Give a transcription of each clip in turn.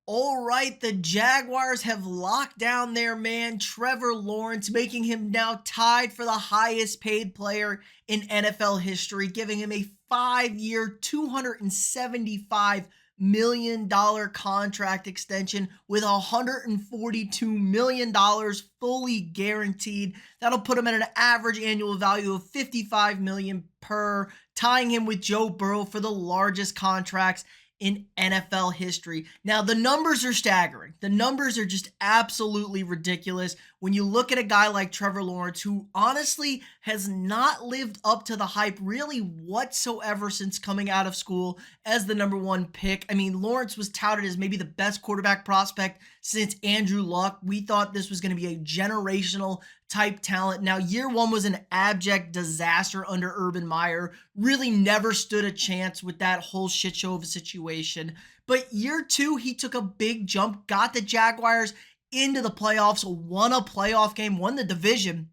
All right, the Jaguars have locked down their man, Trevor Lawrence, making him now tied for the highest paid player in NFL history, giving him a 5-year, $275 million contract extension with $142 million fully guaranteed. That'll put him at an average annual value of $55 million per, tying him with Joe Burrow for the largest contracts in NFL history. Now, the numbers are staggering. The numbers are just absolutely ridiculous when you look at a guy like Trevor Lawrence, who honestly has not lived up to the hype really whatsoever since coming out of school as the number one pick. I mean, Lawrence was touted as maybe the best quarterback prospect since Andrew Luck. We thought this was going to be a generational type talent. Now, year one was an abject disaster under Urban Meyer. Really never stood a chance with that whole shit show of a situation. But year two, he took a big jump, got the Jaguars into the playoffs, won a playoff game, won the division.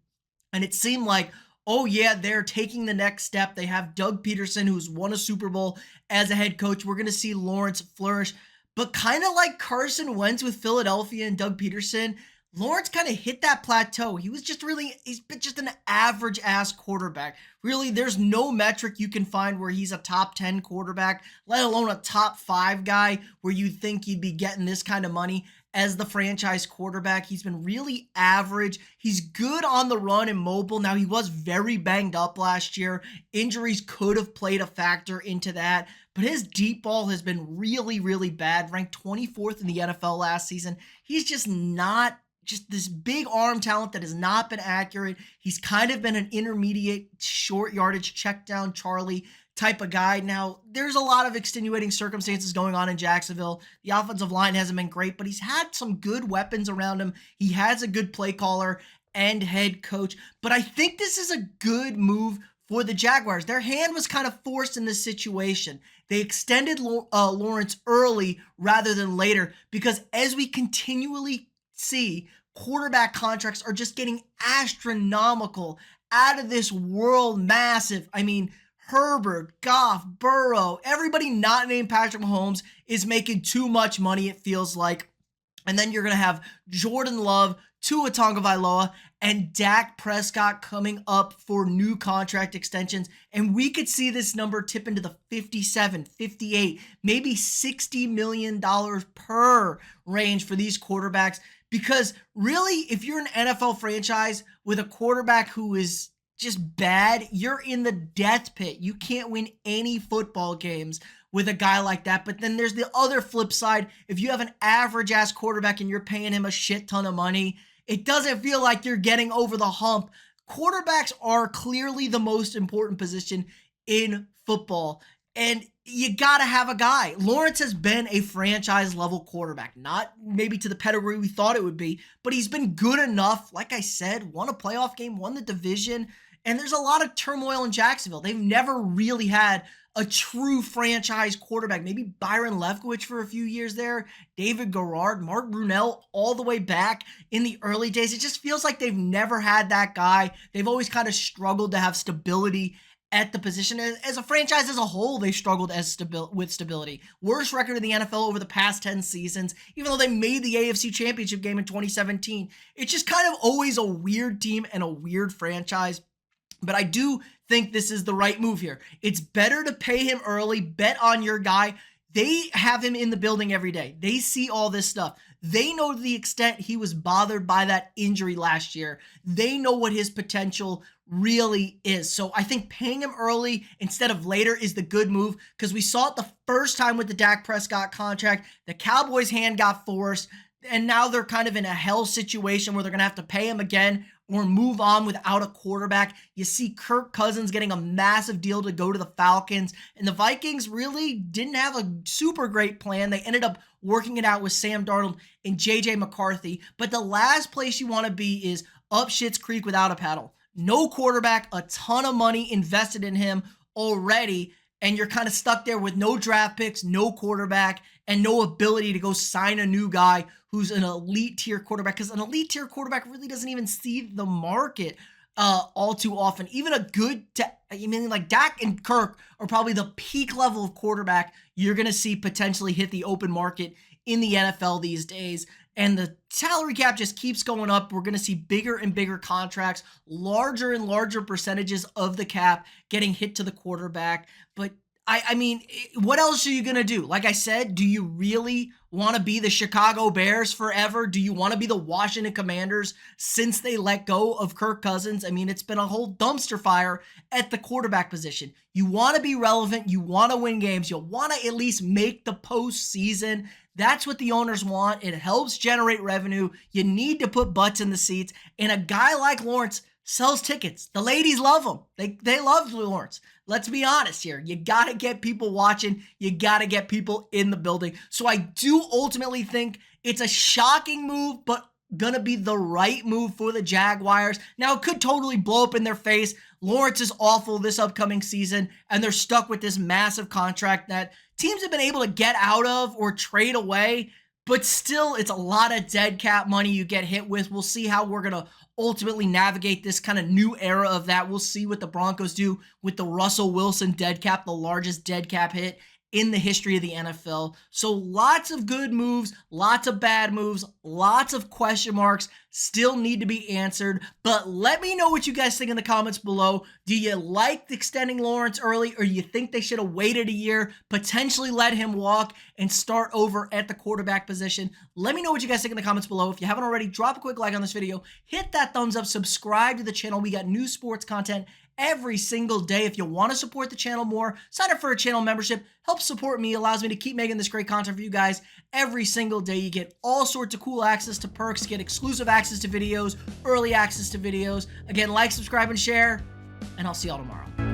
And it seemed like, oh yeah, they're taking the next step. They have Doug Peterson, who's won a Super Bowl as a head coach. We're going to see Lawrence flourish. But kind of like Carson Wentz with Philadelphia and Doug Peterson, Lawrence kind of hit that plateau. He's been just an average ass quarterback. Really, there's no metric you can find where he's a top 10 quarterback, let alone a top 5 guy where you'd think he'd be getting this kind of money as the franchise quarterback. He's been really average. He's good on the run and mobile. Now, he was very banged up last year. Injuries could have played a factor into that, but his deep ball has been really, really bad, ranked 24th in the NFL last season. He's just not this big arm talent that has not been accurate. He's kind of been an intermediate short yardage check down Charlie type of guy. Now, there's a lot of extenuating circumstances going on in Jacksonville. The offensive line hasn't been great, but he's had some good weapons around him. He has a good play caller and head coach. But I think this is a good move for the Jaguars. Their hand was kind of forced in this situation. They extended Lawrence early rather than later because as we continually see, quarterback contracts are just getting astronomical, out of this world massive. I mean, Herbert, Goff, Burrow, everybody not named Patrick Mahomes is making too much money, it feels like. And then you're going to have Jordan Love, Tua Tagovailoa, and Dak Prescott coming up for new contract extensions. And we could see this number tip into the 57, 58, maybe $60 million per range for these quarterbacks. Because really, if you're an NFL franchise with a quarterback who is just bad, you're in the death pit. You can't win any football games with a guy like that. But then there's the other flip side. If you have an average ass quarterback and you're paying him a shit ton of money, it doesn't feel like you're getting over the hump. Quarterbacks are clearly the most important position in football. And you got to have a guy. Lawrence has been a franchise level quarterback, not maybe to the pedigree we thought it would be, but he's been good enough. Like I said, won a playoff game, won the division, and there's a lot of turmoil in Jacksonville. They've never really had a true franchise quarterback. Maybe Byron Leftwich for a few years there, David Garrard, Mark Brunell all the way back in the early days. It just feels like they've never had that guy. They've always kind of struggled to have stability at the position. As a franchise as a whole, they've struggled with stability. Worst record in the NFL over the past 10 seasons, even though they made the AFC Championship game in 2017. It's just kind of always a weird team and a weird franchise. But I do think this is the right move here. It's better to pay him early, bet on your guy. They have him in the building every day. They see all this stuff. They know the extent he was bothered by that injury last year. They know what his potential really is. So I think paying him early instead of later is the good move because we saw it the first time with the Dak Prescott contract. The Cowboys' hand got forced, and now they're kind of in a hell situation where they're going to have to pay him again or move on without a quarterback. You see Kirk Cousins getting a massive deal to go to the Falcons, and the Vikings really didn't have a super great plan. They ended up working it out with Sam Darnold and JJ McCarthy. But the last place you want to be is up Schitt's Creek without a paddle. No quarterback, a ton of money invested in him already, and you're kind of stuck there with no draft picks, no quarterback, and no ability to go sign a new guy who's an elite tier quarterback, because an elite tier quarterback really doesn't even see the market all too often. Even like Dak and Kirk are probably the peak level of quarterback you're going to see potentially hit the open market in the NFL these days. And the salary cap just keeps going up. We're going to see bigger and bigger contracts, larger and larger percentages of the cap getting hit to the quarterback. But I mean, what else are you going to do? Like I said, do you really want to be the Chicago Bears forever? Do you want to be the Washington Commanders since they let go of Kirk Cousins? I mean, it's been a whole dumpster fire at the quarterback position. You want to be relevant. You want to win games. You want to at least make the postseason. That's what the owners want. It helps generate revenue. You need to put butts in the seats. And a guy like Lawrence sells tickets. The ladies love him. They love Lawrence. Let's be honest here. You got to get people watching. You got to get people in the building. So I do ultimately think it's a shocking move, but going to be the right move for the Jaguars. Now, it could totally blow up in their face. Lawrence is awful this upcoming season, and they're stuck with this massive contract that teams have been able to get out of or trade away. But still, it's a lot of dead cap money you get hit with. We'll see how we're going to ultimately navigate this kind of new era of that. We'll see what the Broncos do with the Russell Wilson dead cap, the largest dead cap hit in the history of the NFL. So lots of good moves, lots of bad moves, lots of question marks still need to be answered. But let me know what you guys think in the comments below. Do you like extending Lawrence early, or you think they should have waited a year, potentially let him walk and start over at the quarterback position? Let me know what you guys think in the comments below. If you haven't already, drop a quick like on this video, hit that thumbs up, subscribe to the channel. We got new sports content every single day. If you want to support the channel more, sign up for a channel membership. Helps support me, allows me to keep making this great content for you guys every single day. You get all sorts of cool access to perks, get exclusive access to videos, early access to videos. Again, like, subscribe, and share, and I'll see y'all tomorrow.